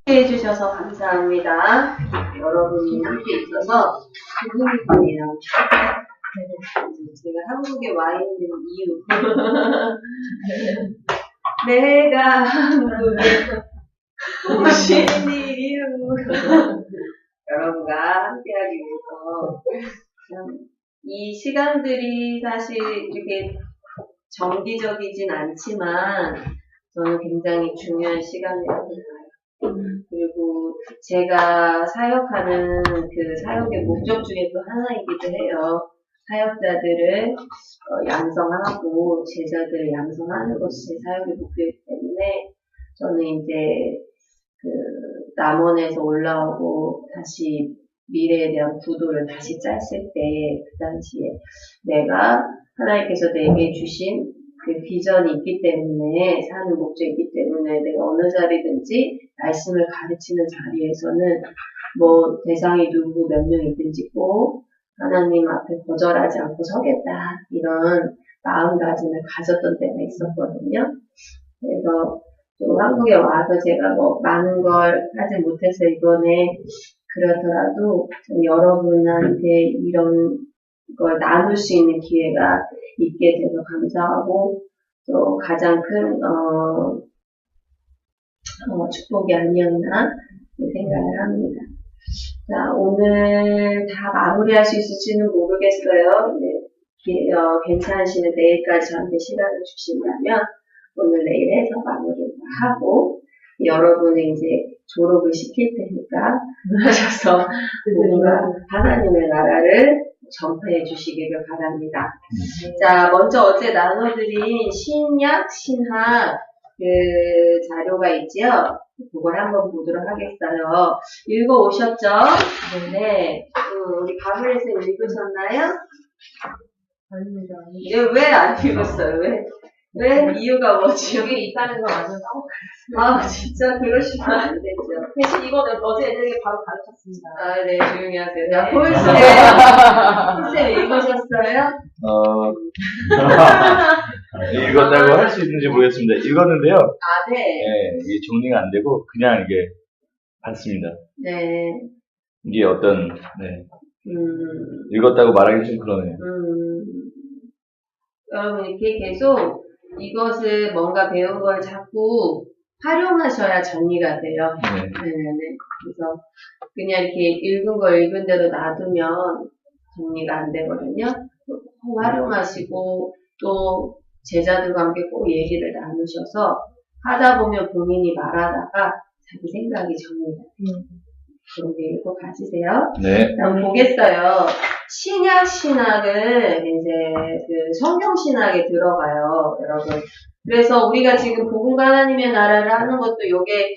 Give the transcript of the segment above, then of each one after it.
해주셔서 감사합니다. 여러분이 함께 있어서 기분이 좋네요. 제가 한국에 와 있는 이유. 내가 한국에 오신 이유. 여러분과 함께하기 위해서 이 시간들이 사실 이렇게 정기적이진 않지만 저는 굉장히 중요한 시간이라고 생각해요. 그리고 제가 사역하는 그 사역의 목적 중에 또 하나이기도 해요. 사역자들을 양성하고 제자들을 양성하는 것이 제 사역의 목표이기 때문에 저는 이제 그 남원에서 올라오고 다시 미래에 대한 구도를 다시 짰을 때 그 당시에 내가 하나님께서 내게 주신 그 비전이 있기 때문에 사는 목적이 있기 때문에 내가 어느 자리든지 말씀을 가르치는 자리에서는 뭐 대상이 누구 몇 명이든지 꼭 하나님 앞에 거절하지 않고 서겠다 이런 마음가짐을 가졌던 때가 있었거든요. 그래서 또 한국에 와서 제가 뭐 많은 걸 하지 못해서 이번에 그렇더라도 여러분한테 이런 걸 나눌 수 있는 기회가 있게 돼서 감사하고 또 가장 큰 축복이 아니었나 생각을 합니다. 자, 오늘 다 마무리할 수 있을지는 모르겠어요. 네, 괜찮으시면 내일까지 저한테 시간을 주신다면 오늘 내일 해서 마무리를 하고 여러분은 이제 졸업을 시킬 테니까 하셔서 뭔가 하나님의 나라를 전파해 주시기를 바랍니다. 자, 먼저 어제 나눠드린 신약, 신학 그 자료가 있지요. 그걸 한번 보도록 하겠어요. 읽어 오셨죠? 네. 우리 가브리엘 쌤 읽으셨나요? 아닙니다. 왜 안 읽었어요? 왜? 이유가 뭐지? 여기 있다는 걸 완전 까먹었어요. 아, 진짜 그러시면 안 되죠. 대신 이거는 어제 애들에게 바로 가르쳤습니다. 아, 네, 조용히 하세요. 자, 폴쌤, 쌤 읽으셨어요? 읽었다고 할 수 있는지 모르겠습니다. 읽었는데요. 아, 네. 네, 이게 정리가 안 되고 그냥 이게 봤습니다. 네. 이게 어떤 읽었다고 말하기 좀 그러네요. 여러분 이렇게 계속 이것을 뭔가 배운 걸 자꾸 활용하셔야 정리가 돼요. 네. 그래서 그냥 이렇게 읽은 거 읽은 대로 놔두면 정리가 안 되거든요. 꼭 활용하시고 또 제자들과 함께 꼭 얘기를 나누셔서 하다 보면 본인이 말하다가 자기 생각이 정리가 돼요. 그렇게 읽고 가지세요. 네. 그럼 보겠어요. 신약 신학은 이제 그 성경 신학에 들어가요, 여러분. 그래서 우리가 지금 복음과 하나님의 나라를 하는 것도 요게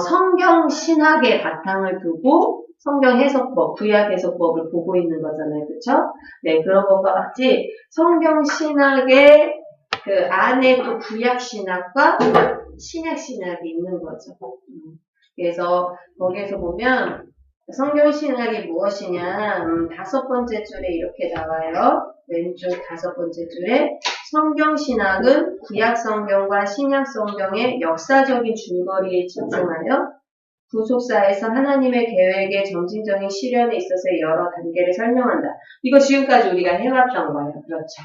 성경 신학의 바탕을 두고 성경 해석법, 구약 해석법을 보고 있는 거잖아요, 그렇죠? 네, 그런 것과 같이 성경 신학의 그 안에 또 구약 신학과 신약 신학이 있는 거죠. 그래서 거기에서 보면 성경 신학이 무엇이냐? 5번째 줄에 이렇게 나와요. 왼쪽 5번째 줄에 성경 신학은 구약 성경과 신약 성경의 역사적인 줄거리에 집중하여 구속사에서 하나님의 계획의 점진적인 실현에 있어서의 여러 단계를 설명한다. 이거 지금까지 우리가 해왔던 거예요. 그렇죠?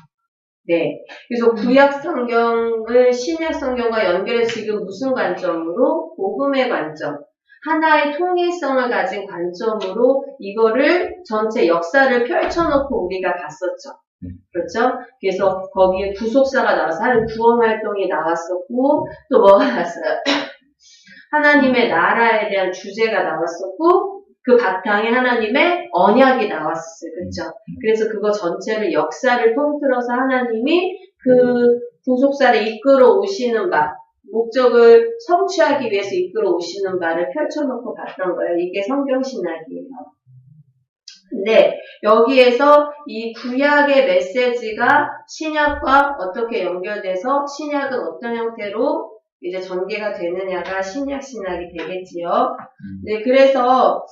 네. 그래서 구약 성경을 신약 성경과 연결해서 지금 무슨 관점으로? 복음의 관점. 하나의 통일성을 가진 관점으로 이거를 전체 역사를 펼쳐놓고 우리가 봤었죠. 그렇죠? 그래서 거기에 구속사가 나와서 하는 구원 활동이 나왔었고 또 뭐가 나왔어요? 하나님의 나라에 대한 주제가 나왔었고 그 바탕에 하나님의 언약이 나왔었어요. 그렇죠? 그래서 그거 전체를 역사를 통틀어서 하나님이 그 구속사를 이끌어 오시는 바 목적을 성취하기 위해서 이끌어 오시는 바를 펼쳐놓고 봤던 거예요. 이게 성경신학이에요. 근데 여기에서 이 구약의 메시지가 신약과 어떻게 연결돼서 신약은 어떤 형태로 이제 전개가 되느냐가 신약 신학이 되겠지요. 네, 그래서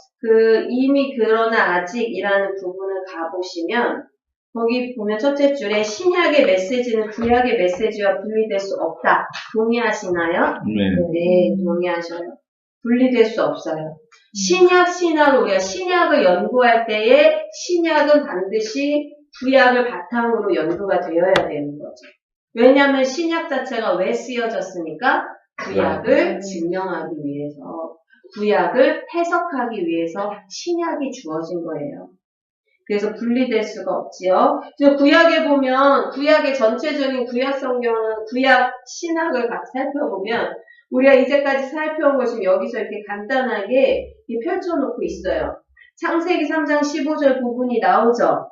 이미 그러나 아직이라는 부분을 가보시면 거기 보면 첫째 줄에 신약의 메시지는 구약의 메시지와 분리될 수 없다. 동의하시나요? 네. 네, 동의하셔요. 분리될 수 없어요. 신약 신학을 우리가 신약을 연구할 때에 신약은 반드시 구약을 바탕으로 연구가 되어야 되는 거죠. 왜냐하면 신약 자체가 왜 쓰여졌습니까? 구약을 증명하기 위해서, 구약을 해석하기 위해서 신약이 주어진 거예요. 그래서 분리될 수가 없지요. 그래서 구약에 보면, 구약의 전체적인 구약 성경은 구약 신학을 같이 살펴보면, 우리가 이제까지 살펴온 것이 여기서 이렇게 간단하게 펼쳐놓고 있어요. 창세기 3장 15절 부분이 나오죠.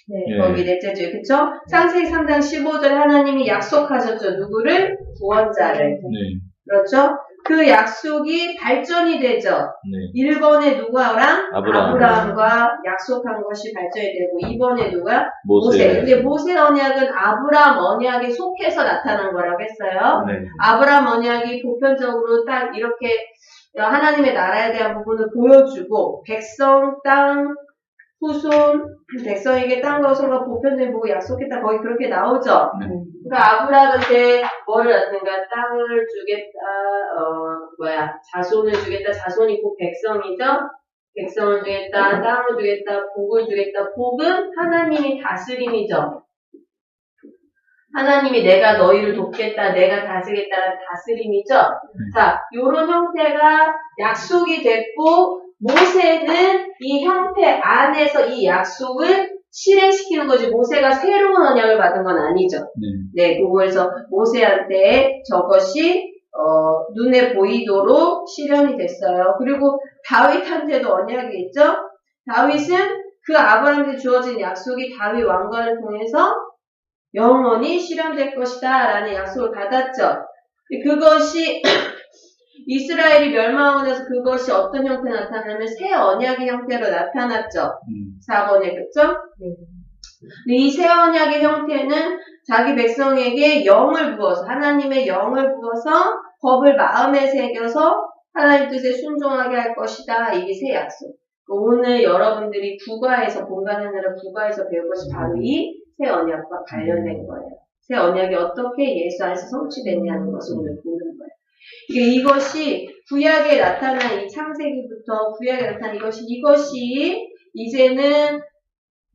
네, 거기 넷째 줄, 그쵸? 창세기 3장 15절 하나님이 약속하셨죠. 누구를? 구원자를. 네. 그렇죠? 그 약속이 발전이 되죠. 네. 1번에 누구랑? 아브라함. 아브라함과 약속한 것이 발전이 되고 2번에 누가? 모세. 근데 모세 언약은 아브라함 언약에 속해서 나타난 거라고 했어요. 네. 아브라함 언약이 보편적으로 딱 이렇게 하나님의 나라에 대한 부분을 보여주고 백성, 땅, 후손, 백성에게 땅과 후손과 보편적인 보고 약속했다. 거기 그렇게 나오죠. 네. 그러니까 아브라함한테 뭐를 하든가 땅을 주겠다, 자손을 주겠다. 자손이 곧 백성이죠. 백성을 주겠다, 땅을 주겠다, 복을 주겠다. 복은 하나님이 다스림이죠. 하나님이 내가 너희를 돕겠다, 내가 다스리겠다는 다스림이죠. 자, 요런 형태가 약속이 됐고, 모세는 이 형태 안에서 이 약속을 실행시키는 거지, 모세가 새로운 언약을 받은 건 아니죠. 네, 그거에서 모세한테 저것이, 눈에 보이도록 실현이 됐어요. 그리고 다윗한테도 언약이 있죠? 다윗은 그 아브라함한테 주어진 약속이 다윗 왕관을 통해서 영원히 실현될 것이다 라는 약속을 받았죠. 그것이 이스라엘이 멸망하고 나서 그것이 어떤 형태로 나타나냐면 새 언약의 형태로 나타났죠. 4번에 그쵸? 이 새 언약의 형태는 자기 백성에게 영을 부어서 하나님의 영을 부어서 법을 마음에 새겨서 하나님 뜻에 순종하게 할 것이다. 이게 새 약속. 오늘 여러분들이 국가에서 본관하느라 국가에서 배울 것이 바로 이 새 언약과 관련된 거예요. 새 언약이 어떻게 예수 안에서 성취됐냐는 것을 오늘 보는 거예요. 이것이 구약에 나타난 이 창세기부터 구약에 나타난 이것이 이제는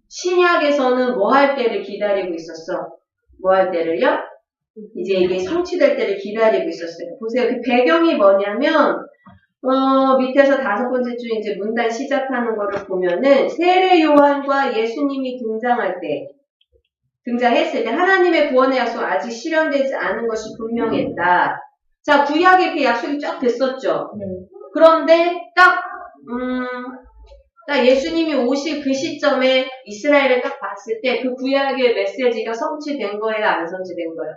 신약에서는 뭐 할 때를 기다리고 있었어? 뭐 할 때를요? 이제 이게 성취될 때를 기다리고 있었어요. 보세요. 그 배경이 뭐냐면 밑에서 5번째 주 이제 문단 시작하는 거를 보면은 세례 요한과 예수님이 등장했을 때 하나님의 구원의 약속 아직 실현되지 않은 것이 분명했다. 자, 구약에 이렇게 약속이 쫙 됐었죠. 그런데 딱 예수님이 오실 그 시점에 이스라엘을 딱 봤을 때 그 구약의 메시지가 성취된 거예요? 안 성취된 거예요?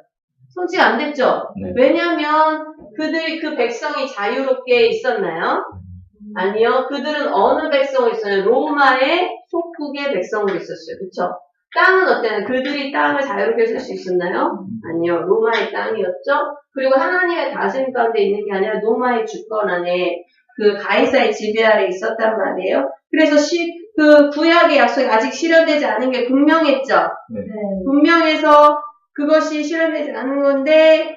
성취가 안 됐죠? 네. 왜냐면 그 백성이 자유롭게 있었나요? 아니요. 그들은 어느 백성으로 있었나요? 로마의 속국의 백성으로 있었어요. 그쵸? 땅은 어때요? 그들이 땅을 자유롭게 쓸 수 있었나요? 아니요. 로마의 땅이었죠? 그리고 하나님의 다스림 가운데 있는 게 아니라 로마의 주권 안에 그 가이사의 지배 아래 있었단 말이에요. 그래서 그 구약의 약속이 아직 실현되지 않은 게 분명했죠? 네. 분명해서 그것이 실현되지 않은 건데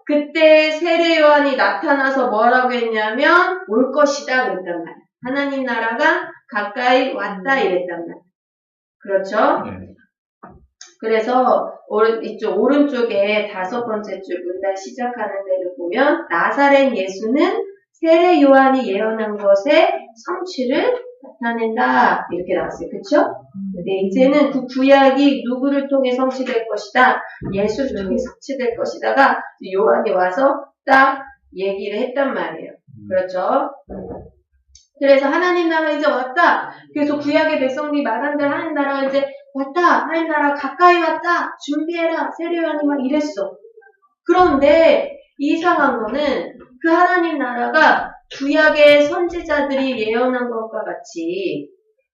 그때 세례 요한이 나타나서 뭐라고 했냐면 올 것이다 그랬단 말이에요. 하나님 나라가 가까이 왔다 이랬단 말이에요. 그렇죠? 네. 그래서 이쪽 오른쪽에 5번째 줄 문단 시작하는 데를 보면 나사렛 예수는 세례 요한이 예언한 것의 성취를 나타낸다 이렇게 나왔어요. 그렇죠? 네, 이제는 그 구약이 누구를 통해 성취될 것이다. 예수를 통해 성취될 것이다가 요한이 와서 딱 얘기를 했단 말이에요. 그렇죠? 그래서 하나님 나라 이제 왔다. 그래서 구약의 백성들이 말한 대로 하나님 나라가 이제 왔다. 하나님 나라 가까이 왔다. 준비해라. 세례 요한이 막 이랬어. 그런데 이상한 거는 그 하나님 나라가 구약의 선지자들이 예언한 것과 같이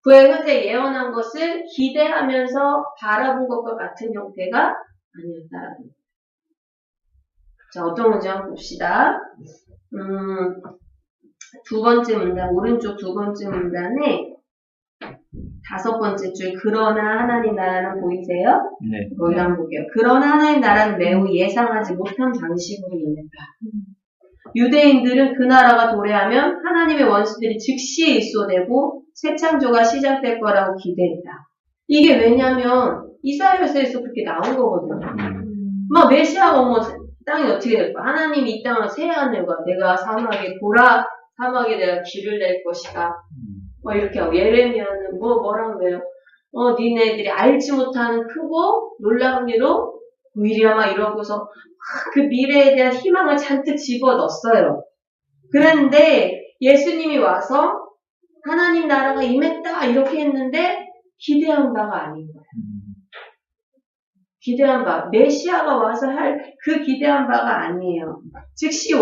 구약의 선지자가 예언한 것을 기대하면서 바라본 것과 같은 형태가 아니었다라는 거예요. 자, 어떤 문제 한번 봅시다. 2번째 문단, 오른쪽 2번째 문단에 5번째 줄, 그러나 하나님 나라는 보이세요? 네. 거기 한번 볼게요. 그러나 하나님 나라는 매우 예상하지 못한 방식으로 임했다. 유대인들은 그 나라가 도래하면 하나님의 원수들이 즉시 일소되고 새 창조가 시작될 거라고 기대했다. 이게 왜냐면 이사야서에서 그렇게 나온 거거든요. 막 메시아가 오면 땅이 어떻게 될 거야? 하나님이 이 땅을 새 하늘과 내가 사막에 내가 길을 낼 것이다. 뭐 이렇게 하고 예레미야는 뭐라고 해요? 니네들이 알지 못하는 크고 놀라운 일로 보이리라 막 이러고서 그 미래에 대한 희망을 잔뜩 집어넣었어요. 그런데 예수님이 와서 하나님 나라가 임했다 이렇게 했는데 기대한 바가 아닌 거예요. 기대한 바, 메시아가 와서 할 그 기대한 바가 아니에요. 즉시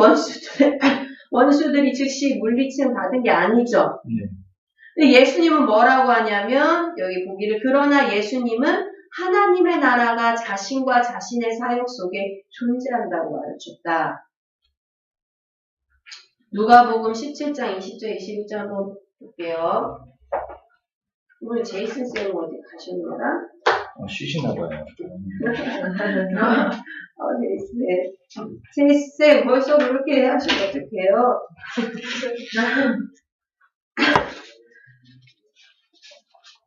원수들이 즉시 물리침 받은 게 아니죠. 근데 예수님은 뭐라고 하냐면 여기 보기를 그러나 예수님은 하나님의 나라가 자신과 자신의 사역 속에 존재한다고 가르쳤다. 누가복음 17장 20절 21절 한번 볼게요. 오늘 제이슨 쌤은 어디 가셨나? 쉬시나 봐요. 제이슨 쌤 벌써 그렇게 하시면 어떡해요?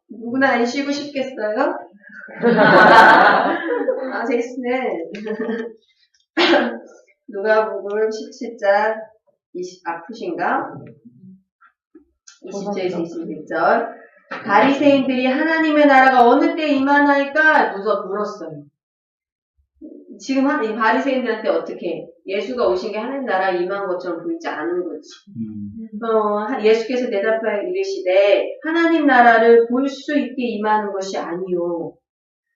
누구나 안 쉬고 싶겠어요? 제이슨은 누가복음 17장 아프신가? 20절에서 21절 바리새인들이 하나님의 나라가 어느 때 임하나이까 물었어요. 지금 이 바리새인들한테 어떻게 예수가 오신 게 하나님 나라 임한 것처럼 보이지 않은 거지. 예수께서 대답하여 이르시되 하나님 나라를 볼 수 있게 임하는 것이 아니요.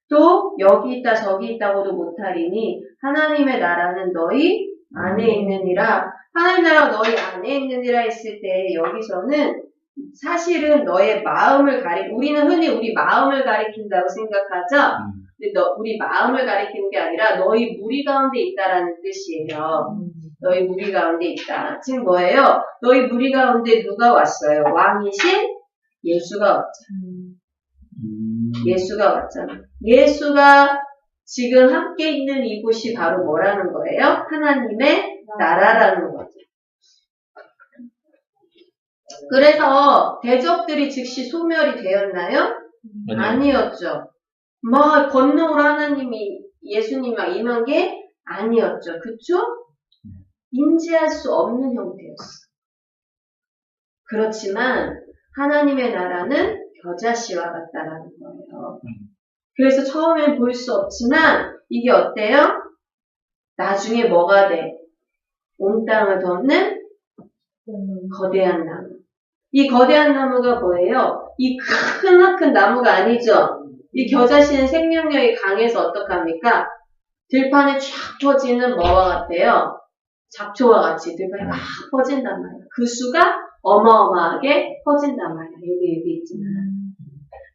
또 여기 있다 저기 있다고도 못하리니 하나님의 나라는 너희 안에 있느니라. 하나님 나라가 너희 안에 있느니라 했을 때 여기서는 사실은 너의 마음을 우리는 흔히 우리 마음을 가리킨다고 생각하죠? 근데 우리 마음을 가리키는 게 아니라 너희 무리 가운데 있다라는 뜻이에요. 너희 무리 가운데 있다. 지금 뭐예요? 너희 무리 가운데 누가 왔어요? 왕이신 예수가 왔잖아. 예수가 왔잖아. 예수가 지금 함께 있는 이곳이 바로 뭐라는 거예요? 하나님의 나라라는 거죠. 그래서 대적들이 즉시 소멸이 되었나요? 아니었죠. 막 권능으로 하나님이 예수님 막 임한 게 아니었죠. 그쵸? 인지할 수 없는 형태였어. 그렇지만 하나님의 나라는 겨자씨와 같다라는 거예요. 그래서 처음엔 볼 수 없지만 이게 어때요? 나중에 뭐가 돼? 온 땅을 덮는 거대한 나무. 이 거대한 나무가 뭐예요? 이 크나큰 나무가 아니죠? 이 겨자씨는 생명력이 강해서 어떡합니까? 들판에 쫙 퍼지는 뭐와 같아요? 잡초와 같이 들판에 막 퍼진단 말이에요. 그 수가 어마어마하게 퍼진단 말이에요. 여기 있지만.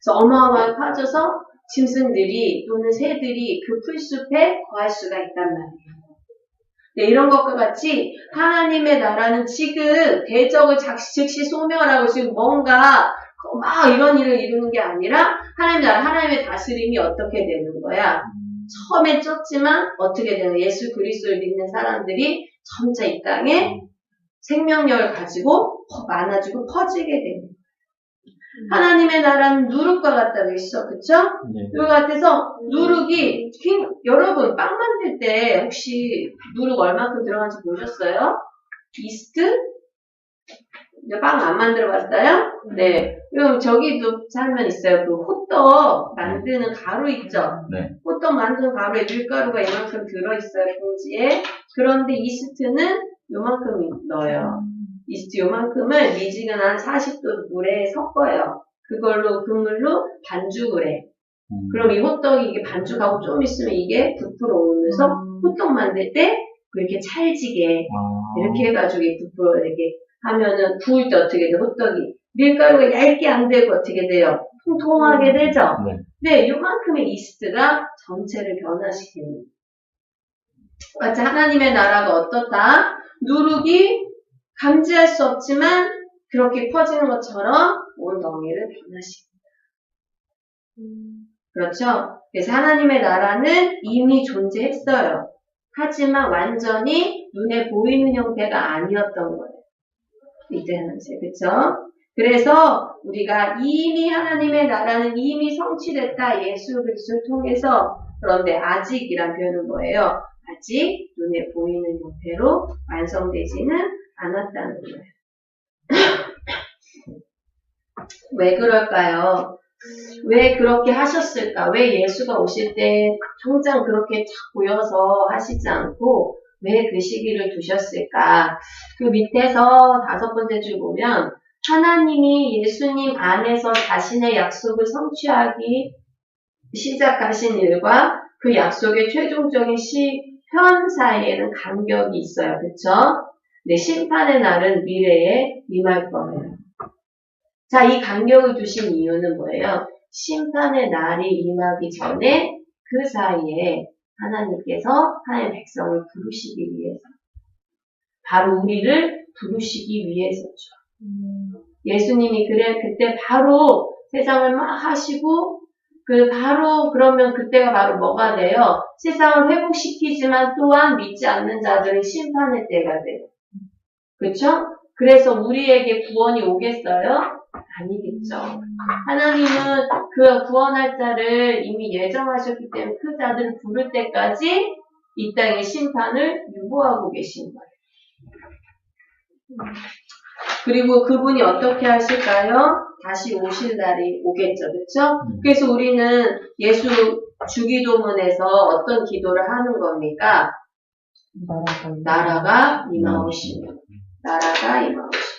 그래서 어마어마하게 퍼져서 짐승들이 또는 새들이 그 풀숲에 거할 수가 있단 말이에요. 네, 이런 것과 같이 하나님의 나라는 지금 대적을 즉시 소멸하고 지금 뭔가 막 이런 일을 이루는 게 아니라 하나님의 나라, 하나님의 다스림이 어떻게 되는 거야? 처음에 쪘지만 어떻게 되는 거야? 예수 그리스도를 믿는 사람들이 점차 이 땅에 생명력을 가지고 많아지고 퍼지게 되는 거야. 하나님의 나라는 누룩과 같다고 했어. 그쵸? 누룩 같아서 누룩이 여러분 빵 만들 때 혹시 누룩 얼마큼 들어간지 보셨어요? 이스트? 빵 안 만들어 봤어요? 네. 그럼 저기도 살면 있어요. 그 호떡 만드는 가루 있죠? 네. 호떡 만드는 가루에 밀가루가 이만큼 들어있어요. 봉지에. 그런데 이스트는 요만큼 넣어요. 이스트 요만큼을 미지근한 40도 물에 섞어요. 그걸로 그 물로 반죽을 해. 그럼 이 호떡이 이게 반죽하고 좀 있으면 이게 부풀어 오면서 호떡 만들 때 그렇게 찰지게 이렇게 해가지고 부풀어 이렇게 하면은 구울 때 어떻게 돼? 호떡이 밀가루가 얇게 안 되고 어떻게 돼요? 통통하게 되죠? 네, 요만큼의 이스트가 전체를 변화시키는. 마치 하나님의 나라가 어떻다? 누룩이 감지할 수 없지만 그렇게 퍼지는 것처럼 온 덩이를 변화시킵니다. 그렇죠? 그래서 하나님의 나라는 이미 존재했어요. 하지만 완전히 눈에 보이는 형태가 아니었던 거예요. 이제는 이제, 그쵸? 그래서 우리가 이미 하나님의 나라는 이미 성취됐다. 예수 그리스도를 통해서. 그런데 아직이란 표현은 뭐예요? 아직 눈에 보이는 형태로 완성되지는 않았다는 거예요. 왜 그럴까요? 왜 그렇게 하셨을까? 왜 예수가 오실 때 당장 그렇게 탁 보여서 하시지 않고 왜 그 시기를 두셨을까? 그 밑에서 5번째 줄 보면 하나님이 예수님 안에서 자신의 약속을 성취하기 시작하신 일과 그 약속의 최종적인 시현 사이에는 간격이 있어요. 그쵸? 네, 심판의 날은 미래에 임할 거예요. 자, 이 간격을 두신 이유는 뭐예요? 심판의 날이 임하기 전에 그 사이에 하나님께서 하나님의 백성을 부르시기 위해서, 바로 우리를 부르시기 위해서죠. 예수님이 그때 바로 세상을 막 하시고, 바로 그러면 그때가 바로 뭐가 돼요? 세상을 회복시키지만 또한 믿지 않는 자들은 심판의 때가 돼요. 그렇죠? 그래서 우리에게 구원이 오겠어요? 아니겠죠. 하나님은 그 구원할 자를 이미 예정하셨기 때문에 그 자들을 부를 때까지 이 땅의 심판을 유보하고 계신 거예요. 그리고 그분이 어떻게 하실까요? 다시 오실 날이 오겠죠. 그렇죠? 그래서 우리는 예수 주기도문에서 어떤 기도를 하는 겁니까? 나라가 임하오시며 나라가 임하오시며.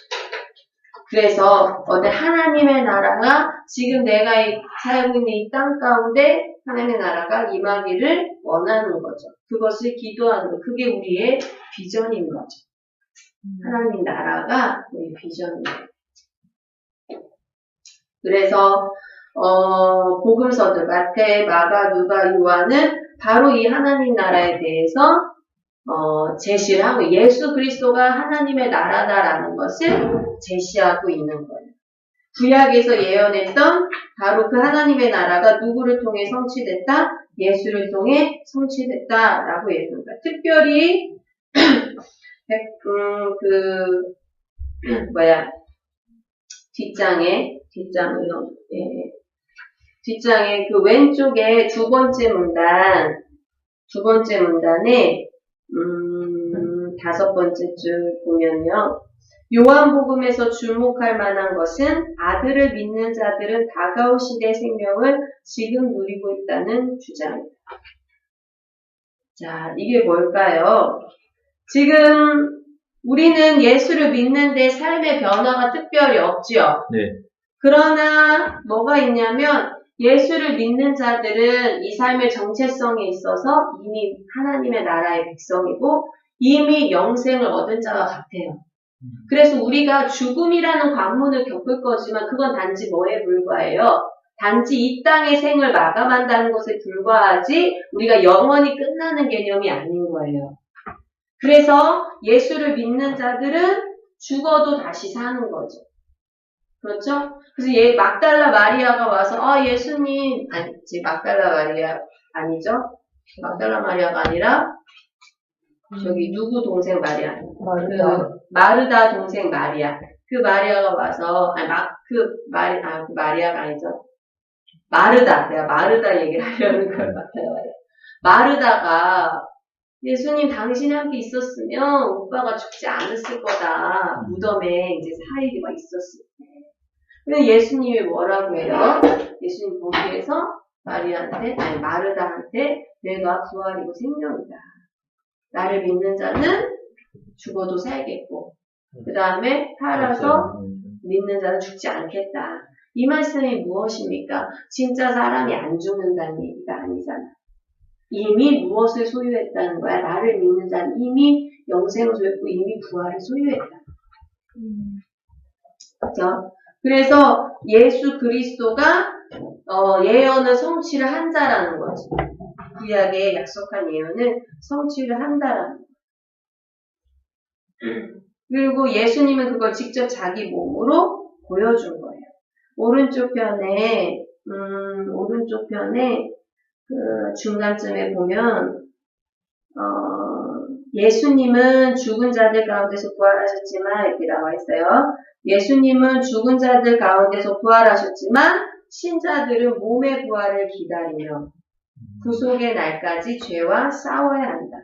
그래서 하나님의 나라가 지금 내가 살고 있는 이 땅 가운데 하나님의 나라가 임하기를 원하는 거죠. 그것을 기도하는 거. 그게 우리의 비전인 거죠. 하나님 나라가 우리 비전이에요. 그래서 복음서들 마태, 마가, 누가, 요한은 바로 이 하나님 나라에 대해서 제시를 하고 예수 그리스도가 하나님의 나라다라는 것을 제시하고 있는 거예요. 구약에서 예언했던 바로 그 하나님의 나라가 누구를 통해 성취됐다? 예수를 통해 성취됐다라고 얘기합니다. 특별히 뒷장에 그 왼쪽에 두 번째 문단에 5번째 줄 보면요. 요한복음에서 주목할 만한 것은 아들을 믿는 자들은 다가올 시대 생명을 지금 누리고 있다는 주장입니다. 자, 이게 뭘까요? 지금 우리는 예수를 믿는데 삶의 변화가 특별히 없죠. 네. 그러나 뭐가 있냐면 예수를 믿는 자들은 이 삶의 정체성에 있어서 이미 하나님의 나라의 백성이고 이미 영생을 얻은 자와 같아요. 그래서 우리가 죽음이라는 관문을 겪을 거지만 그건 단지 뭐에 불과해요? 단지 이 땅의 생을 마감한다는 것에 불과하지 우리가 영원히 끝나는 개념이 아닌 거예요. 그래서 예수를 믿는 자들은 죽어도 다시 사는 거죠. 그렇죠? 그래서 막달라 마리아가 와서 예수님 막달라 마리아 아니죠? 막달라 마리아가 아니라 저기 누구 동생 마리아? 마르다 동생 마리아. 그 마리아가 와서 그 마리아가 아니죠? 마르다. 내가 마르다 얘기를 하려는 걸 막달라 마르다가 예수님 당신이 함께 있었으면 오빠가 죽지 않았을 거다. 무덤에 이제 사이가 있었을 때. 근데 예수님이 뭐라고 해요? 예수님 거기에서 마르다한테 내가 부활이고 생명이다. 나를 믿는 자는 죽어도 살겠고 그 다음에 살아서 믿는 자는 죽지 않겠다. 이 말씀이 무엇입니까? 진짜 사람이 안 죽는다는 얘기가 아니잖아. 이미 무엇을 소유했다는 거야? 나를 믿는 자는 이미 영생을 소유했고 이미 부활을 소유했다. 그렇죠? 그래서 예수 그리스도가 예언을 성취를 한 자라는 거지. 구약에 약속한 예언을 성취를 한다라는 거. 그리고 예수님은 그걸 직접 자기 몸으로 보여준 거예요. 오른쪽 편에 그 중간쯤에 보면 예수님은 죽은 자들 가운데서 부활하셨지만 이렇게 나와 있어요. 예수님은 죽은 자들 가운데서 부활하셨지만 신자들은 몸의 부활을 기다리며 구속의 날까지 죄와 싸워야 한다.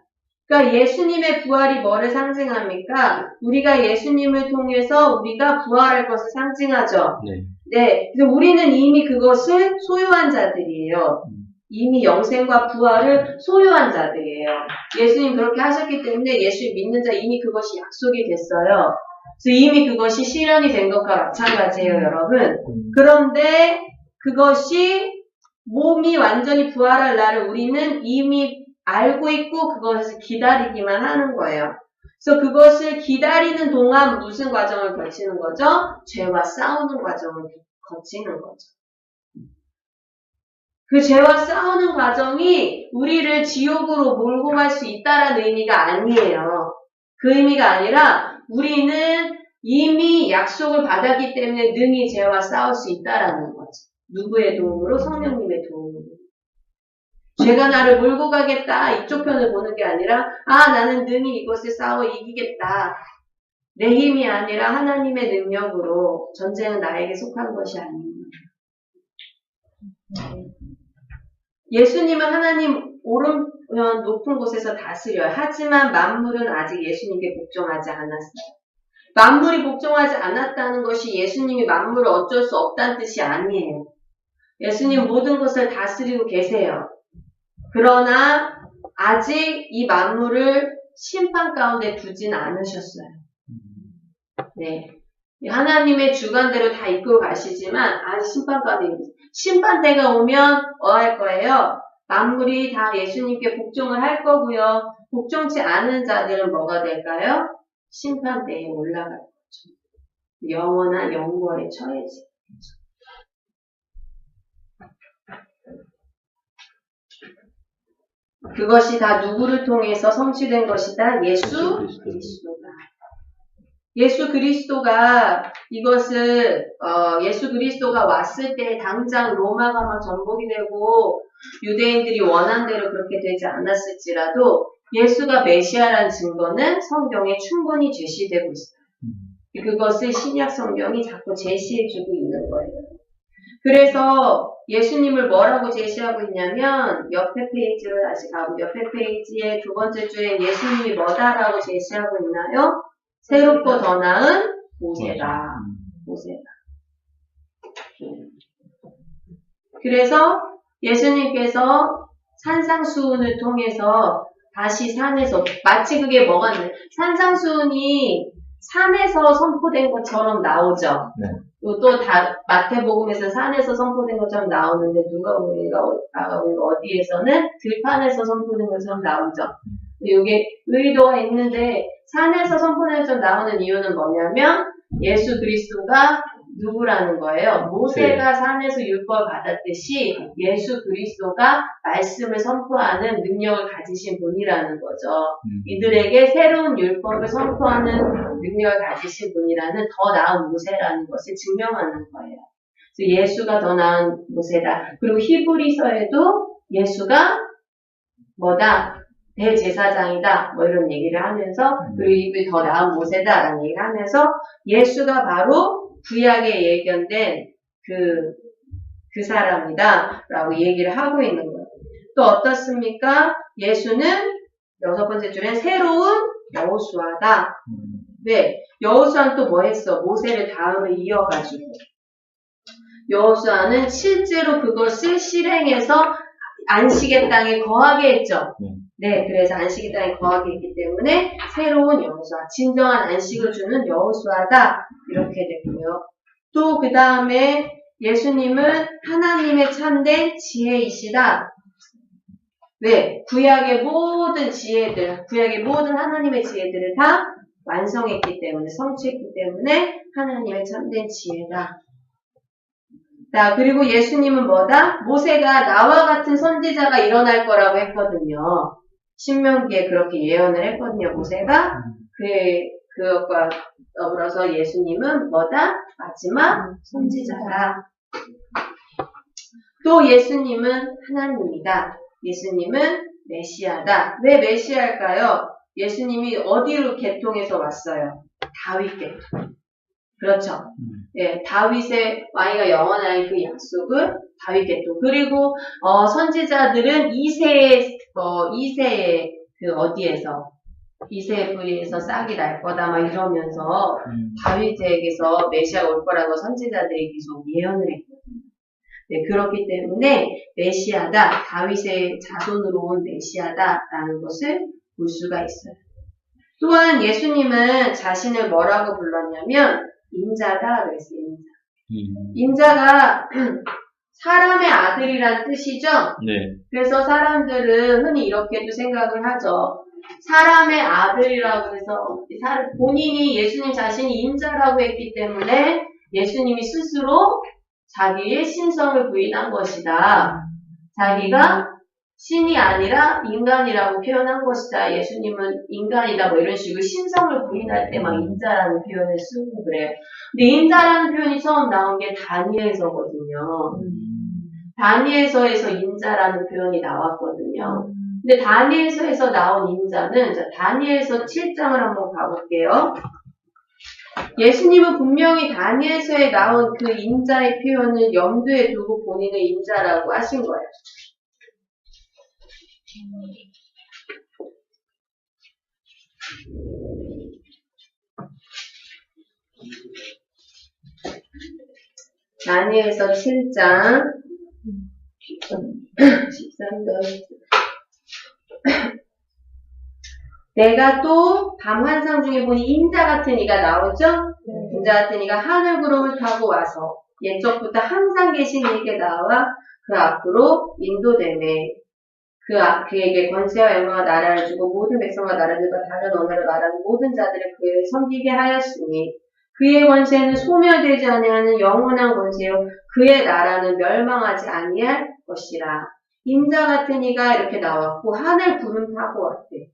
그러니까 예수님의 부활이 뭐를 상징합니까? 우리가 예수님을 통해서 우리가 부활할 것을 상징하죠. 네. 네, 그래서 우리는 이미 그것을 소유한 자들이에요. 이미 영생과 부활을 소유한 자들이에요. 예수님 그렇게 하셨기 때문에 예수 믿는 자 이미 그것이 약속이 됐어요. 그래서 이미 그것이 실현이 된 것과 마찬가지예요, 여러분. 그런데 그것이 몸이 완전히 부활할 날을 우리는 이미 알고 있고 그것을 기다리기만 하는 거예요. 그래서 그것을 기다리는 동안 무슨 과정을 거치는 거죠? 죄와 싸우는 과정을 거치는 거죠. 그 죄와 싸우는 과정이 우리를 지옥으로 몰고 갈 수 있다라는 의미가 아니에요. 그 의미가 아니라 우리는 이미 약속을 받았기 때문에 능히 죄와 싸울 수 있다라는 거죠. 누구의 도움으로? 성령님의 도움으로. 죄가 나를 몰고 가겠다 이쪽 편을 보는 게 아니라 나는 능히 이것을 싸워 이기겠다. 내 힘이 아니라 하나님의 능력으로 전쟁은 나에게 속한 것이 아닙니다. 예수님은 하나님 오른 높은 곳에서 다스려요. 하지만 만물은 아직 예수님께 복종하지 않았어요. 만물이 복종하지 않았다는 것이 예수님이 만물을 어쩔 수 없다는 뜻이 아니에요. 예수님 모든 것을 다스리고 계세요. 그러나 아직 이 만물을 심판 가운데 두진 않으셨어요. 네, 하나님의 주관대로 다 이끌고 가시지만 아직 심판 가운데 있어요. 심판 때가 오면 할 거예요? 만물이 다 예수님께 복종을 할 거고요. 복종치 않은 자들은 뭐가 될까요? 심판 때에 올라갈 거죠. 영원한 영벌에 처해질 거죠. 그것이 다 누구를 통해서 성취된 것이다? 예수 그리스도다. 예수 그리스도가 이것을 예수 그리스도가 왔을 때 당장 로마가 막 전복이 되고 유대인들이 원한 대로 그렇게 되지 않았을지라도 예수가 메시아라는 증거는 성경에 충분히 제시되고 있어요. 그것을 신약 성경이 자꾸 제시해주고 있는 거예요. 그래서 예수님을 뭐라고 제시하고 있냐면 옆에 페이지로 다시 가고 옆에 페이지의 두 번째 줄에 예수님이 뭐다라고 제시하고 있나요? 새롭고 더 나은 모세다. 모세다. 그래서 예수님께서 산상수훈을 통해서 다시 산에서 마치 그게 뭐가 있나요? 산상수훈이 산에서 선포된 것처럼 나오죠. 네. 또 마태복음에서 산에서 선포된 것처럼 나오는데 누가복음인가 어디에서는 들판에서 선포된 것처럼 나오죠. 이게 의도가 있는데 산에서 선포된 것처럼 나오는 이유는 뭐냐면 예수 그리스도가 누구라는 거예요. 모세가 산에서 율법을 받았듯이 예수 그리스도가 말씀을 선포하는 능력을 가지신 분이라는 거죠. 이들에게 새로운 율법을 선포하는 능력을 가지신 분이라는 더 나은 모세라는 것을 증명하는 거예요. 그래서 예수가 더 나은 모세다. 그리고 히브리서에도 예수가 뭐다? 대제사장이다. 뭐 이런 얘기를 하면서 그리고 이분이 더 나은 모세다라는 얘기를 하면서 예수가 바로 구약에 예견된 그 사람이다 라고 얘기를 하고 있는 거예요. 또 어떻습니까? 예수는 여섯 번째 줄엔 새로운 여호수아다. 네, 여호수아는 또 뭐 했어? 모세를 다음을 이어가지고 여호수아는 실제로 그것을 실행해서 안식의 땅에 거하게 했죠. 네, 그래서 안식의 땅에 거하게 했기 때문에 새로운 여호수아, 진정한 안식을 주는 여호수아다 이렇게 됐고요. 또 그 다음에 예수님은 하나님의 참된 지혜이시다. 왜? 구약의 모든 지혜들, 구약의 모든 하나님의 지혜들을 다 완성했기 때문에, 성취했기 때문에 하나님의 참된 지혜다. 자, 그리고 예수님은 뭐다? 모세가 나와 같은 선지자가 일어날 거라고 했거든요. 신명기에 그렇게 예언을 했거든요. 모세가 그것과 더불어서 예수님은 뭐다? 마지막 선지자다. 또 예수님은 하나님이다. 예수님은 메시아다. 왜 메시아일까요? 예수님이 어디로 계통해서 왔어요? 다윗 계통. 그렇죠. 예, 다윗의 왕위가 영원한 그 약속은 다윗 계통. 그리고 선지자들은 이세의 그 어디에서 이세의 뿌리에서 싹이 날 거다 막 이러면서 다윗에게서 메시아가 올 거라고 선지자들이 계속 예언을 했거든요. 네, 그렇기 때문에 메시아다, 다윗의 자손으로 온 메시아다라는 것을 볼 수가 있어요. 또한 예수님은 자신을 뭐라고 불렀냐면 인자다 그랬어요. 인자가 사람의 아들이란 뜻이죠. 네. 그래서 사람들은 흔히 이렇게도 생각을 하죠. 사람의 아들이라고 해서 본인이 예수님 자신이 인자라고 했기 때문에 예수님이 스스로 자기의 신성을 부인한 것이다. 자기가 신이 아니라 인간이라고 표현한 것이다. 예수님은 인간이다. 뭐 이런 식으로 신성을 부인할 때 막 인자라는 표현을 쓰고 그래요. 근데 인자라는 표현이 처음 나온 게 다니엘서거든요. 다니엘서에서 인자라는 표현이 나왔거든요. 근데 다니엘서에서 나온 인자는 다니엘서 7장을 한번 가볼게요. 예수님은 분명히 다니엘서에 나온 그 인자의 표현을 염두에 두고 본인을 인자라고 하신 거예요. 다니엘서 7장 13절 내가 또 밤 환상 중에 보니 인자 같은 이가 나오죠? 인자 같은 이가 하늘 구름을 타고 와서 옛적부터 항상 계신 이에게 나와 그 앞으로 인도되매 그에게 권세와 영광과 나라를 주고 모든 백성과 나라들과 다른 언어를 말하는 모든 자들을 그를 섬기게 하였으니 그의 권세는 소멸되지 아니하는 영원한 권세요 그의 나라는 멸망하지 아니할 것이라. 인자 같은 이가 이렇게 나왔고 하늘 구름 타고 왔대.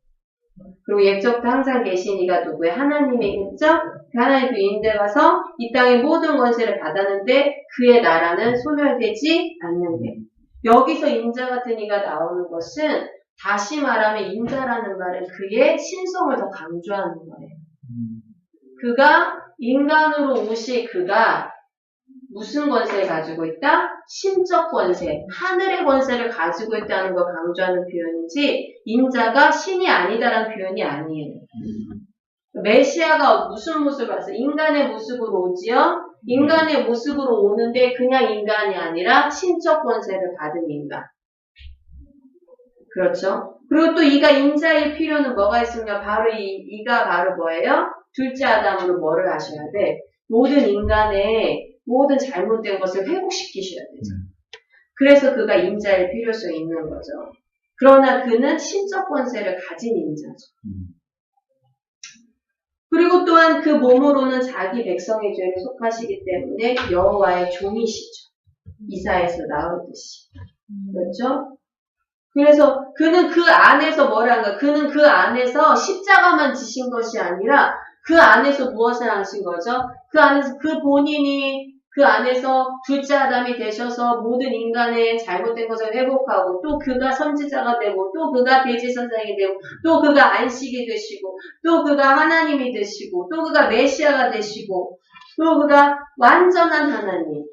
그리고 옛적부터 항상 계신 이가 누구예요? 하나님이겠죠? 그 하나님 그 인데 가서 이 땅의 모든 권세를 받았는데 그의 나라는 소멸되지 않는데. 여기서 인자 같은 이가 나오는 것은 다시 말하면 인자라는 말은 그의 신성을 더 강조하는 거예요. 그가 인간으로 오실 그가 무슨 권세를 가지고 있다? 신적 권세, 하늘의 권세를 가지고 있다는 걸 강조하는 표현이지 인자가 신이 아니다라는 표현이 아니에요. 메시아가 무슨 모습을 와서 인간의 모습으로 오지요? 인간의 모습으로 오는데 그냥 인간이 아니라 신적 권세를 받은 인간. 그렇죠? 그리고 또 이가 인자일 필요는 뭐가 있습니까? 바로 이가 바로 뭐예요? 둘째 아담으로 뭐를 하셔야 돼? 모든 인간의 모든 잘못된 것을 회복시키셔야 되죠. 그래서 그가 인자일 필요성이 있는 거죠. 그러나 그는 신적 권세를 가진 인자죠. 그리고 또한 그 몸으로는 자기 백성의 죄를 속하시기 때문에 여호와의 종이시죠. 이사야에서 나오듯이. 그렇죠? 그래서 그는 그 안에서 뭐란가? 그는 그 안에서 십자가만 지신 것이 아니라 그 안에서 무엇을 하신 거죠? 그 안에서 그 본인이 그 안에서 둘째 아담이 되셔서 모든 인간의 잘못된 것을 회복하고 또 그가 선지자가 되고 또 그가 대제사장이 되고 또 그가 안식이 되시고 또 그가 하나님이 되시고 또 그가 메시아가 되시고 또 그가 완전한 하나님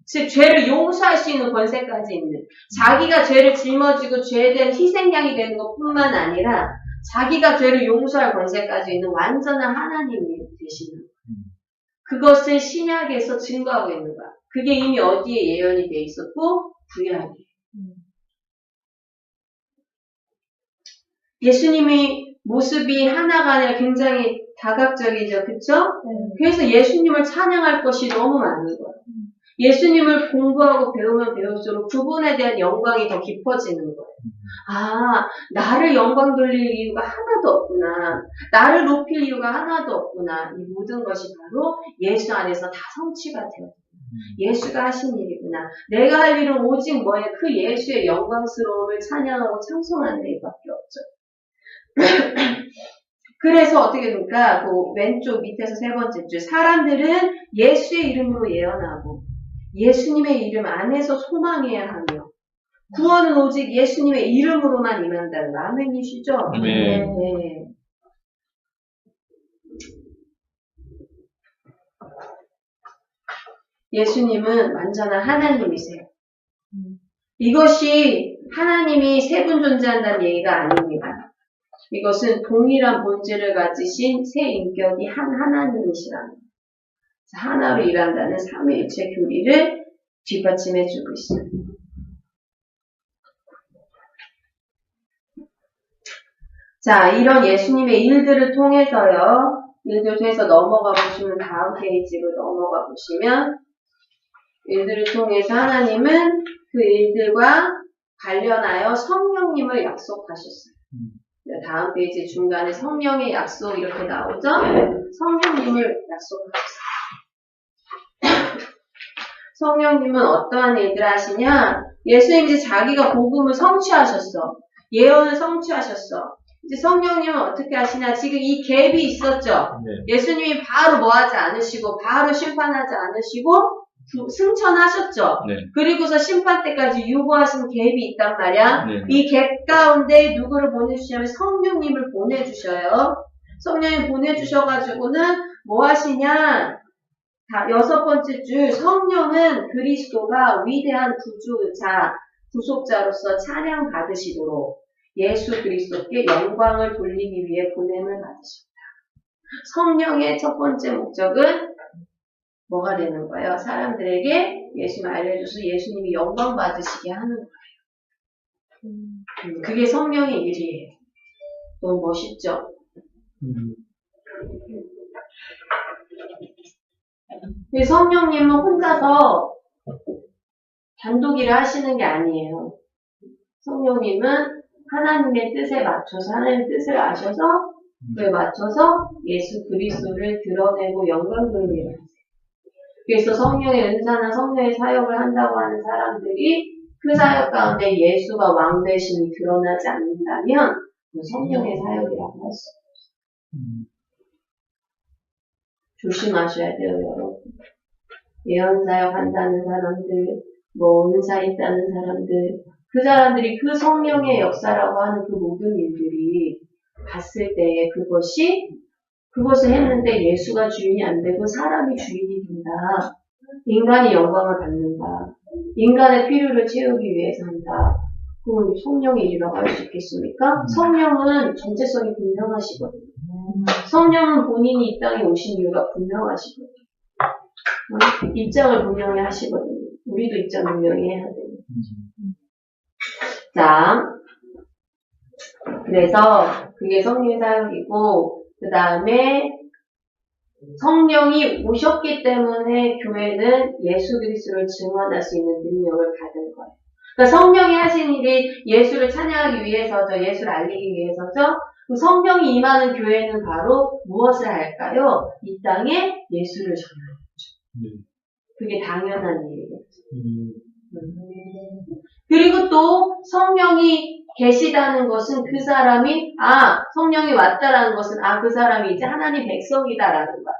즉 죄를 용서할 수 있는 권세까지 있는 자기가 죄를 짊어지고 죄에 대한 희생양이 되는 것뿐만 아니라 자기가 죄를 용서할 권세까지 있는 완전한 하나님이 되시는 거예요. 그것을 신약에서 증거하고 있는 거야. 그게 이미 어디에 예언이 돼 있었고 구약에. 예수님의 모습이 하나가 아니라 굉장히 다각적이죠. 그쵸? 그래서 예수님을 찬양할 것이 너무 많은 거예요. 예수님을 공부하고 배우면 배울수록 그분에 대한 영광이 더 깊어지는 거예요. 아, 나를 영광 돌릴 이유가 하나도 없구나. 나를 높일 이유가 하나도 없구나. 이 모든 것이 바로 예수 안에서 다 성취가 되었구나. 예수가 하신 일이구나. 내가 할 일은 오직 뭐예요? 그 예수의 영광스러움을 찬양하고 찬송하는 일밖에 없죠. 그래서 어떻게 됩니까? 그 왼쪽 밑에서 세 번째 줄. 사람들은 예수의 이름으로 예언하고 예수님의 이름 안에서 소망해야 하며 구원은 오직 예수님의 이름으로만 임한다는 아멘이시죠? 네. 네. 예수님은 완전한 하나님이세요. 이것이 하나님이 세 분 존재한다는 얘기가 아닙니다. 이것은 동일한 본질을 가지신 세 인격이 한 하나님이시라는 거예요. 하나로 일한다는 삼위일체 교리를 뒷받침해주고 있어요. 자, 이런 예수님의 일들을 통해서요. 일들을 통해서 넘어가 보시면 다음 페이지로 넘어가 보시면 일들을 통해서 하나님은 그 일들과 관련하여 성령님을 약속하셨어요. 다음 페이지 중간에 성령의 약속 이렇게 나오죠? 성령님을 약속하셨어요. 성령님은 어떠한 일들을 하시냐? 예수님이 자기가 복음을 성취하셨어. 예언을 성취하셨어. 이제 성령님은 어떻게 하시냐? 지금 이 갭이 있었죠? 네. 예수님이 바로 뭐 하지 않으시고, 바로 심판하지 않으시고, 승천하셨죠? 네. 그리고서 심판 때까지 유보하신 갭이 있단 말이야. 네. 이 갭 가운데 누구를 보내주시냐면 성령님을 보내주셔요. 성령님 보내주셔가지고는 뭐 하시냐? 여섯 번째 줄, 성령은 그리스도가 위대한 구주자, 구속자로서 찬양 받으시도록 예수 그리스도께 영광을 돌리기 위해 보냄을 받으십니다. 성령의 첫 번째 목적은 뭐가 되는 거예요? 사람들에게 예수님을 알려줘서 예수님이 영광 받으시게 하는 거예요. 그게 성령의 일이에요. 너무 멋있죠? 성령님은 혼자서 단독 일을 하시는 게 아니에요. 성령님은 하나님의 뜻에 맞춰서, 하나님의 뜻을 아셔서, 그에 맞춰서 예수 그리스도를 드러내고 영광 돌리는 일을 하세요. 그래서 성령의 은사나 성령의 사역을 한다고 하는 사람들이 그 사역 가운데 예수가 왕 되심이 드러나지 않는다면 그 성령의 사역이라고 할 수 없어요. 조심하셔야 돼요, 여러분. 예언 사역 한다는 사람들, 뭐 은사 있다는 사람들, 그 사람들이 그 성령의 역사라고 하는 그 모든 일들이 봤을 때에 그것을 했는데 예수가 주인이 안 되고 사람이 주인이 된다. 인간이 영광을 받는다. 인간의 필요를 채우기 위해서 한다. 그건 성령의 일이라고 할 수 있겠습니까? 성령은 정체성이 분명하시거든요. 성령은 본인이 이 땅에 오신 이유가 분명하시거든요. 입장을 분명히 하시거든요. 우리도 입장 분명히 해야 돼요. 자, 그래서 그게 성령의 사역이고, 그 다음에 성령이 오셨기 때문에 교회는 예수 그리스도를 증언할 수 있는 능력을 받은 거예요. 그러니까 성령이 하신 일이 예수를 찬양하기 위해서죠. 예수를 알리기 위해서죠. 그 성령이 임하는 교회는 바로 무엇을 할까요? 이 땅에 예수를 전하는 거죠. 그게 당연한 일이겠죠. 그리고 또 성령이 계시다는 것은 그 사람이 성령이 왔다라는 것은 그 사람이 이제 하나님 백성이다라는 거야.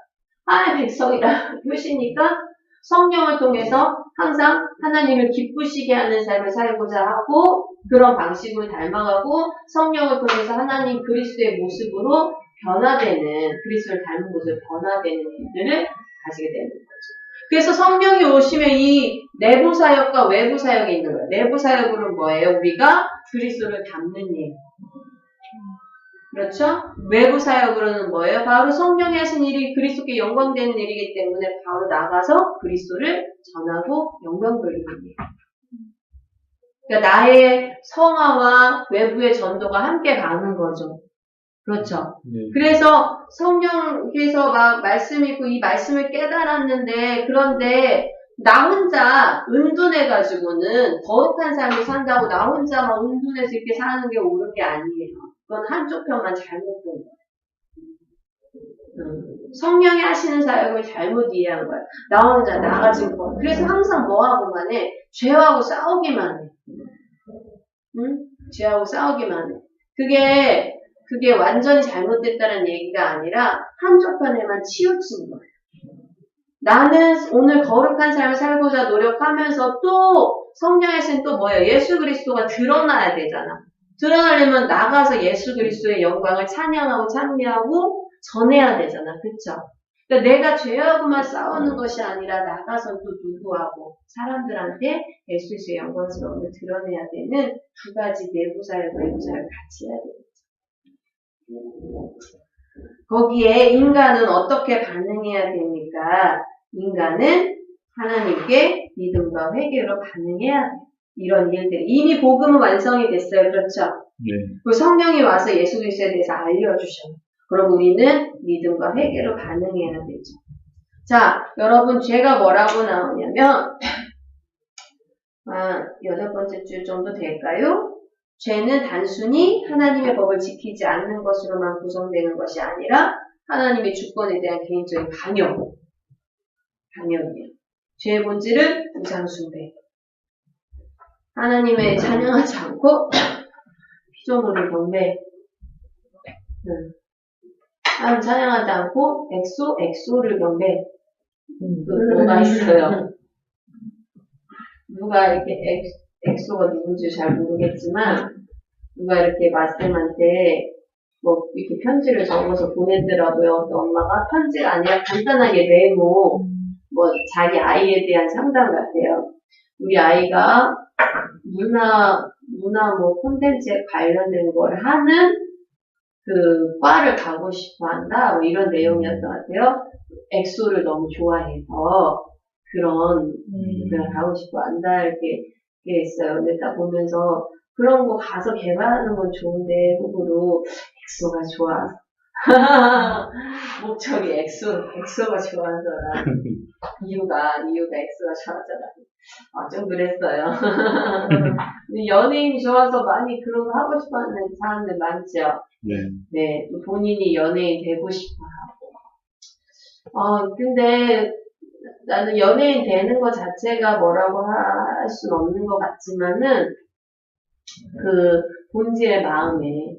하나님 백성이라는 표시니까 성령을 통해서 항상 하나님을 기쁘시게 하는 삶을 살고자 하고 그런 방식을 닮아가고 성령을 통해서 하나님 그리스도의 모습으로 변화되는 그리스도를 닮은 모습으로 변화되는 일들을 가지게 되는 거죠. 그래서 성령이 오시면 이 내부 사역과 외부 사역이 있는 거예요. 내부 사역으로는 뭐예요? 우리가 그리스도를 닮는 일. 그렇죠? 외부 사역으로는 뭐예요? 바로 성령이 하신 일이 그리스도께 영광되는 일이기 때문에 바로 나가서 그리스도를 전하고 영광 돌리는 일. 그러니까 나의 성화와 외부의 전도가 함께 가는 거죠. 그렇죠? 그래서 성령께서 막 말씀 읽고 이 말씀을 깨달았는데 그런데 나 혼자 은둔해가지고는 거룩한 삶을 산다고 나 혼자 막 은둔해서 이렇게 사는 게 옳은 게 아니에요. 그건 한쪽 편만 잘못 본 거예요. 성령이 하시는 사역을 잘못 이해한 거예요. 나 혼자 나가진 거. 그래서 항상 뭐하고만 해? 죄하고 싸우기만 해. 죄하고 싸우기만 해. 그게 완전히 잘못됐다는 얘기가 아니라 한쪽 편에만 치우친 거예요. 나는 오늘 거룩한 삶을 살고자 노력하면서 또 성령에서는 또 뭐예요? 예수 그리스도가 드러나야 되잖아. 드러나려면 나가서 예수 그리스도의 영광을 찬양하고 찬미하고 전해야 되잖아. 그쵸? 그러니까 내가 죄하고만 싸우는 것이 아니라 나가서 또 누구하고 사람들한테 예수의 영광스러움을 드러내야 되는 두 가지 내부 사역, 외부 사역을 같이 해야 되겠죠. 거기에 인간은 어떻게 반응해야 됩니까? 인간은 하나님께 믿음과 회개로 반응해야 돼요. 이런 일들. 이미 복음은 완성이 됐어요. 그렇죠? 네. 그 성령이 와서 예수 그리스도에 대해서 알려주셔요. 그럼 우리는 믿음과 회개로 반응해야 되죠. 자, 여러분 죄가 뭐라고 나오냐면 8번째 줄 정도 될까요? 죄는 단순히 하나님의 법을 지키지 않는 것으로만 구성되는 것이 아니라 하나님의 주권에 대한 개인적인 반역이에요. 죄의 본질은 우상숭배. 하나님의 찬양하지 않고 피조물을 경배. 하나님 찬양하지 않고 엑소를 경배. 뭐가 있어요. 누가 이렇게 엑소가 누군지 잘 모르겠지만 누가 이렇게 마쌤한테 뭐 이렇게 편지를 적어서 보내더라고요. 어떤 엄마가 편지가 아니라 간단하게 메모, 뭐 자기 아이에 대한 상담 같아요. 우리 아이가 문화 뭐 콘텐츠에 관련된 걸 하는 그 과를 가고 싶어 한다. 뭐 이런 내용이었던 것 같아요. 엑소를 너무 좋아해서 그런 걸 가고 싶어 한다. 이렇게 있어요. 근데 딱 보면서 그런 거 가서 개발하는 건 좋은데 속으로 엑소가 좋아서 목적이 엑소가 좋아서라. 이유가 엑소가 좋아서라. 좀 그랬어요. 근데 연예인이 좋아서 많이 그런 거 하고 싶어 하는 사람들 많죠. 네, 본인이 연예인 되고 싶어 하고. 근데 나는 연예인 되는 것 자체가 뭐라고 할 수는 없는 것 같지만은 그 본질의 마음에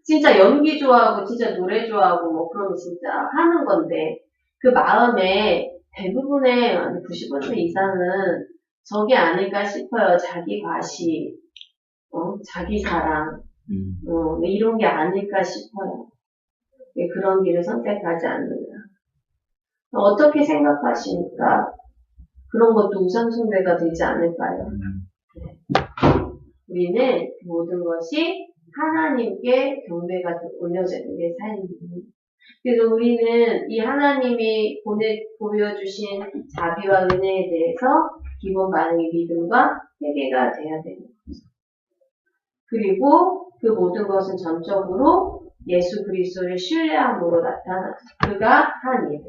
진짜 연기 좋아하고 진짜 노래 좋아하고 뭐 그러면 진짜 하는 건데 그 마음에 대부분의 90% 이상은 저게 아닐까 싶어요. 자기 과시, 자기 사랑, 이런 게 아닐까 싶어요. 왜 그런 길을 선택하지 않느냐. 어떻게 생각하십니까? 그런 것도 우상숭배가 되지 않을까요? 우리는 모든 것이 하나님께 경배가 올려지는 게 삶입니다. 그래서 우리는 이 하나님이 보여주신 자비와 은혜에 대해서 기본 반응이 믿음과 회개가 돼야 되는 거죠. 그리고 그 모든 것은 전적으로 예수 그리스도를 신뢰함으로 나타나 그가 한 일.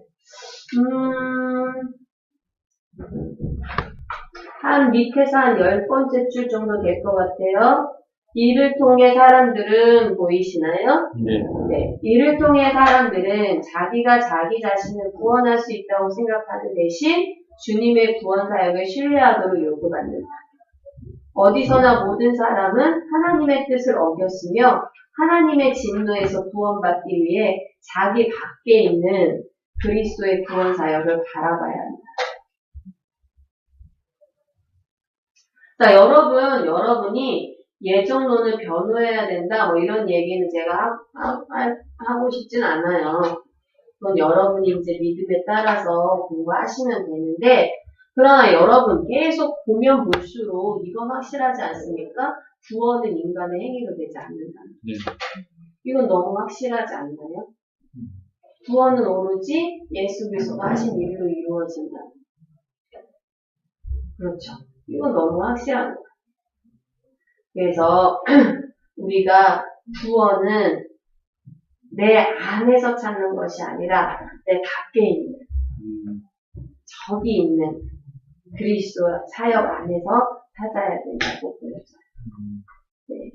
한 밑에서 한 10번째 줄 정도 될 것 같아요. 이를 통해 사람들은 보이시나요? 네. 이를 통해 사람들은 자기가 자기 자신을 구원할 수 있다고 생각하는 대신 주님의 구원 사역을 신뢰하도록 요구받는다. 어디서나 모든 사람은 하나님의 뜻을 어겼으며 하나님의 진노에서 구원받기 위해 자기 밖에 있는 그리스도의 구원 사역을 바라봐야 한다. 자, 여러분이 예정론을 변호해야 된다, 뭐 이런 얘기는 제가 하고 싶진 않아요. 그건 여러분이 이제 믿음에 따라서 공부하시면 되는데, 그러나 여러분 계속 보면 볼수록 이건 확실하지 않습니까? 구원은 인간의 행위로 되지 않는다. 이건 너무 확실하지 않나요? 구원은 오로지 예수 그리스도가 하신 일로 이루어진다. 그렇죠. 이건 너무 확실한 거예요. 그래서 우리가 구원은 내 안에서 찾는 것이 아니라 내 밖에 있는 저기 있는 그리스도 사역 안에서 찾아야 된다고 보여져요. 네.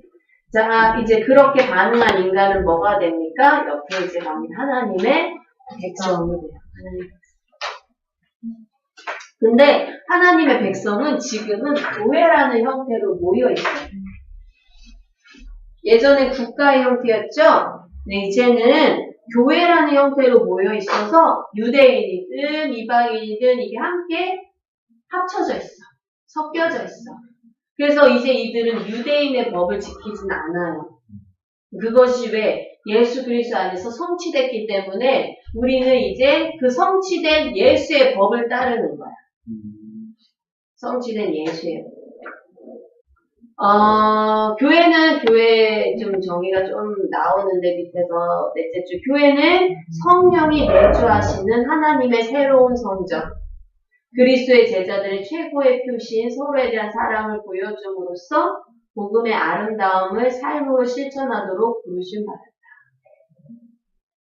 자, 이제 그렇게 반응한 인간은 뭐가 됩니까? 옆에 이제 하나님의 백성이 돼요. 근데 하나님의 백성은 지금은 교회라는 형태로 모여 있어요. 예전에 국가의 형태였죠? 네, 이제는 교회라는 형태로 모여 있어서 유대인이든 이방인이든 이게 함께 합쳐져 있어. 섞여져 있어. 그래서 이제 이들은 유대인의 법을 지키진 않아요. 그것이 왜? 예수 그리스도 안에서 성취됐기 때문에 우리는 이제 그 성취된 예수의 법을 따르는 거야. 성취된 예수의 법. 교회는 교회 좀 정의가 좀 나오는데 밑에서 넷째 줄 교회는 성령이 내주하시는 하나님의 새로운 성전, 그리스도의 제자들의 최고의 표시인 서로에 대한 사랑을 보여줌으로써 복음의 아름다움을 삶으로 실천하도록 부르심 받았다.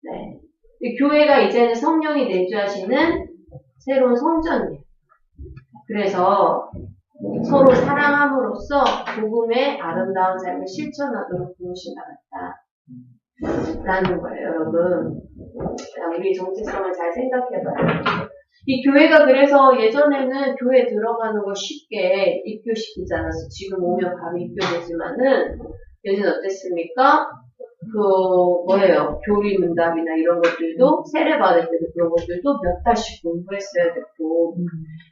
네. 교회가 이제는 성령이 내주하시는 새로운 성전이에요. 그래서 서로 사랑함으로써 복음의 아름다운 삶을 실천하도록 부르심 받았다. 라는 거예요, 여러분. 우리 정체성을 잘 생각해봐요. 이 교회가 그래서 예전에는 교회 들어가는 걸 쉽게 입교시키지 않았어. 지금 오면 바로 입교되지만은, 예전에 어땠습니까? 교리문답이나 이런 것들도, 세례 받을 때도 그런 것들도 몇 달씩 공부했어야 됐고,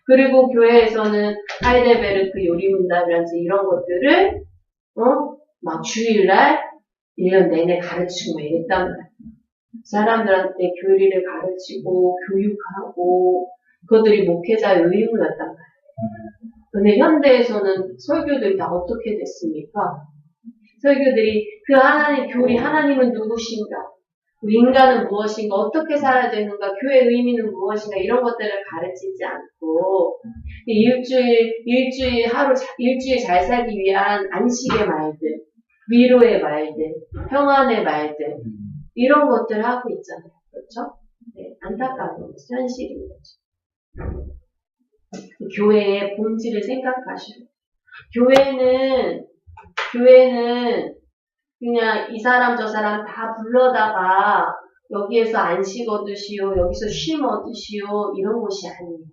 그리고 교회에서는 하이델베르크 요리문답이란지 이런 것들을, 막 주일날 1년 내내 가르치고 막 이랬단 말이야. 사람들한테 교리를 가르치고, 교육하고, 그것들이 목회자의 의무였단 말이야. 근데 현대에서는 설교들이 다 어떻게 됐습니까? 설교들이 그 하나님, 교리, 하나님은 누구신가? 우리 인간은 무엇인가? 어떻게 살아야 되는가? 교회의 의미는 무엇인가? 이런 것들을 가르치지 않고, 일주일 잘 살기 위한 안식의 말들, 위로의 말들, 평안의 말들, 이런 것들을 하고 있잖아요. 그렇죠? 네, 안타까운 거죠. 현실인 거죠. 교회의 본질을 생각하시고, 교회는 그냥 이 사람 저 사람 다 불러다가 여기에서 안식 얻으시오, 여기서 쉼 얻으시오, 이런 곳이 아니에요.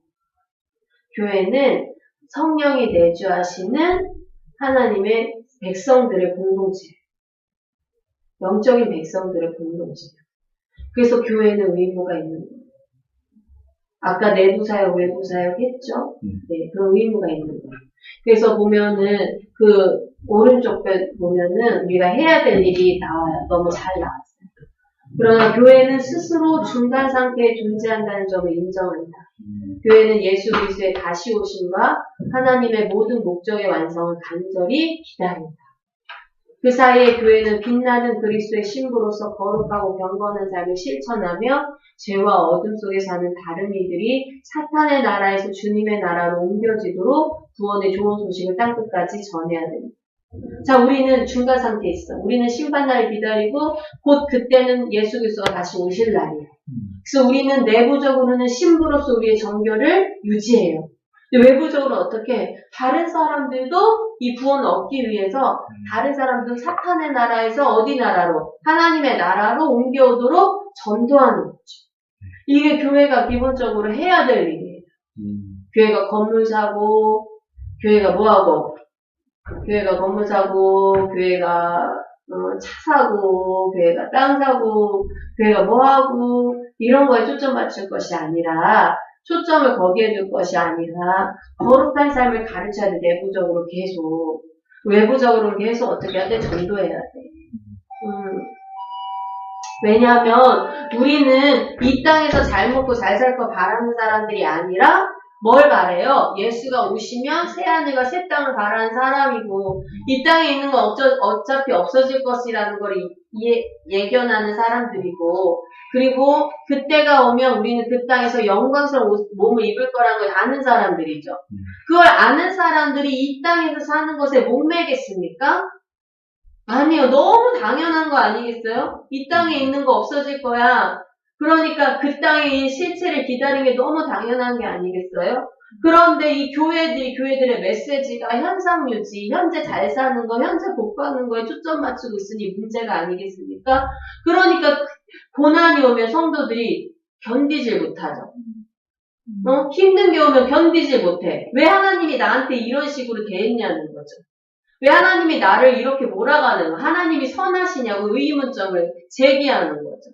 교회는 성령이 내주하시는 하나님의 백성들의 공동체예요. 영적인 백성들의 공동체예요. 그래서 교회는 의무가 있는 거예요. 아까 내부사역, 외부사역 했죠? 네, 그 의무가 있는 거예요. 그래서 보면은, 오른쪽 배 보면은, 우리가 해야 될 일이 나와요. 너무 잘 나왔어요. 그러나 교회는 스스로 중간 상태에 존재한다는 점을 인정한다. 교회는 예수 그리스도의 다시 오심과 하나님의 모든 목적의 완성을 간절히 기다린다. 그 사이에 교회는 빛나는 그리스도의 신부로서 거룩하고 경건한 삶을 실천하며 죄와 어둠 속에 사는 다른 이들이 사탄의 나라에서 주님의 나라로 옮겨지도록 구원의 좋은 소식을 땅끝까지 전해야 됩니다. 자, 우리는 중간 상태에 있어. 우리는 심판날을 기다리고 곧 그때는 예수 그리스도가 다시 오실 날이에요. 그래서 우리는 내부적으로는 신부로서 우리의 정결을 유지해요. 외부적으로 어떻게 다른 사람들도 이 구원을 얻기 위해서 다른 사람들 사탄의 나라에서 어디 나라로? 하나님의 나라로 옮겨오도록 전도하는 거죠. 이게 교회가 기본적으로 해야 될 일이에요. 교회가 건물 사고, 교회가 뭐하고? 교회가 건물 사고, 교회가 차 사고, 교회가 땅 사고, 교회가 뭐하고 이런 거에 초점 맞출 것이 아니라 초점을 거기에 둘 것이 아니라 거룩한 삶을 가르쳐야 돼. 내부적으로 계속. 외부적으로 계속 어떻게 해야 돼? 전도해야 돼. 왜냐하면 우리는 이 땅에서 잘 먹고 잘 살 거 바라는 사람들이 아니라 뭘 바래요? 예수가 오시면 새하늘과 새 땅을 바라는 사람이고 이 땅에 있는 건 어차피 없어질 것이라는 걸 예견하는 사람들이고 그리고 그때가 오면 우리는 그 땅에서 영광스러운 몸을 입을 거라는 걸 아는 사람들이죠. 그걸 아는 사람들이 이 땅에서 사는 것에 목매겠습니까? 아니요. 너무 당연한 거 아니겠어요? 이 땅에 있는 거 없어질 거야. 그러니까 그 땅의 실체를 기다리는 게 너무 당연한 게 아니겠어요? 그런데 이 교회들의 메시지가 현상유지, 현재 잘 사는 거, 현재 복 받는 거에 초점 맞추고 있으니 문제가 아니겠습니까? 그러니까 고난이 오면 성도들이 견디질 못하죠. 힘든 게 오면 견디질 못해. 왜 하나님이 나한테 이런 식으로 대했냐는 거죠. 왜 하나님이 나를 이렇게 몰아가는 거? 하나님이 선하시냐고 의문점을 제기하는 거죠.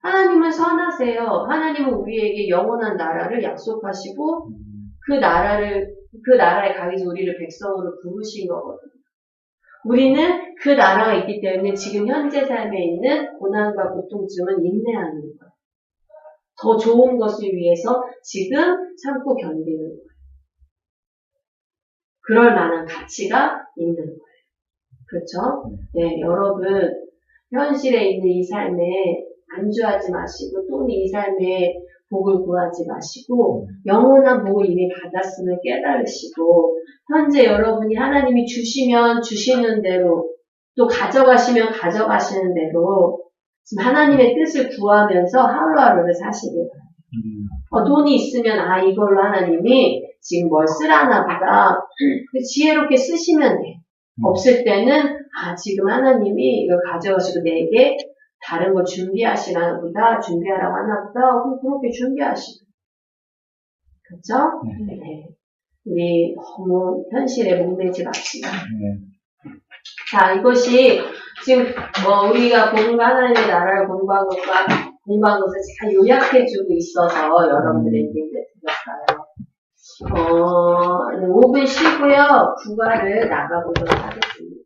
하나님은 선하세요. 하나님은 우리에게 영원한 나라를 약속하시고 그 나라에 가기 위해서 우리를 백성으로 부르신 거거든요. 우리는 그 나라가 있기 때문에 지금 현재 삶에 있는 고난과 고통쯤은 인내하는 거예요. 더 좋은 것을 위해서 지금 참고 견디는 거예요. 그럴 만한 가치가 있는 거예요. 그렇죠? 네, 여러분 현실에 있는 이 삶에 안주하지 마시고 또는 이 삶에 복을 구하지 마시고 영원한 복을 이미 받았음을 깨달으시고 현재 여러분이 하나님이 주시면 주시는 대로 또 가져가시면 가져가시는 대로 지금 하나님의 뜻을 구하면서 하루하루를 사시길 바랍니다. 돈이 있으면 이걸로 하나님이 지금 뭘 쓰라나 보다 지혜롭게 쓰시면 돼. 없을 때는 지금 하나님이 이걸 가져가시고 내게 다른 거 준비하시나 보다, 준비하라고 하나 보다, 그렇게 준비하시고. 그렇죠? 네. 우리 너무 현실에 목매지 맙시다. 자, 이것이 지금 우리가 복음과 하나님의 나라를 공부한 것을 잘 요약해주고 있어서 여러분들에게 드렸어요. 5분 쉬고요. 국어를 나가보도록 하겠습니다.